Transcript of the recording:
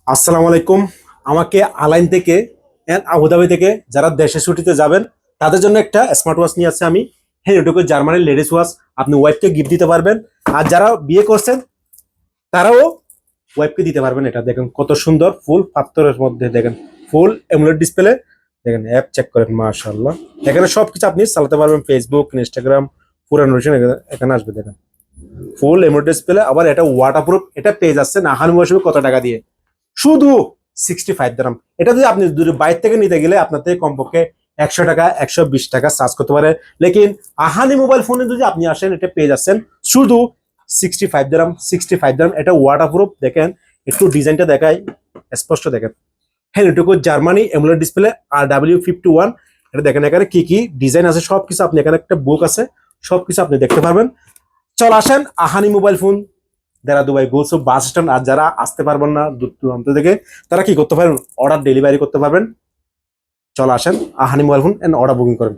আসসালামু আলাইকুম। আমাকে আলাইন থেকে আবুধাবি থেকে যারা দেশে ছুটিতে যাবেন তাদের জন্য একটা স্মার্ট ওয়াচ নিয়ে আসছে আমি। হ্যাঁ, এটুকু জার্মানির লেডিস ওয়াচ, আপনি ওয়াইফকে গিফট দিতে পারবেন। আর যারা বিয়ে করছেন তারাও ওয়াইফকে দিতে পারবেন। এটা দেখেন কত সুন্দর, ফুল পাথরের মধ্যে দেখেন, ফুল এমুলেট ডিসপ্লে। দেখেন অ্যাপ চেক করেন, মাশাআল্লাহ। এখানে সবকিছু আপনি চালাতে পারবেন, ফেসবুক, ইনস্টাগ্রাম, পুরো নোটিফিকেশন এখানে আসবে। দেখেন ফুল এমুলেট ডিসপ্লে, আবার এটা ওয়াটারপ্রুফ। এটা পেয়ে যাচ্ছে নাহান মৌসুমে কত টাকা দিয়ে? শুধু 65 দিরহাম। এটা যদি আপনি বাইরে থেকে নিতে গেলে আপনার থেকে কমপক্ষে 100 টাকা 120 টাকা চার্জ করতে পারে। লেকিন আহানি মোবাইল ফোনে যদি আপনি আসেন এটা পেয়ে যাচ্ছেন শুধু 65 দিরহাম। 65 দিরহাম, এটা ওয়াটারপ্রুফ। দেখেন একটু ডিজাইনটা দেখাই, স্পষ্ট দেখেন। হ্যাঁ, এটুকু জার্মানি এমুলেট ডিসপ্লে আর W51। এটা দেখেন এখানে কি কি ডিজাইন আছে সবকিছু আপনি, এখানে একটা বুক আছে, সবকিছু আপনি দেখতে পারবেন। চল আসেন আহানি মোবাইল ফোন যারা দুবাই গোলসো বাস স্ট্যান্ড। আর যারা আসতে পারবেন না দূর দূরান্ত থেকে, তারা কি করতে পারেন? অর্ডার ডেলিভারি করতে পারবেন। চল আসেন আহানি mobile phone and order booking করেন।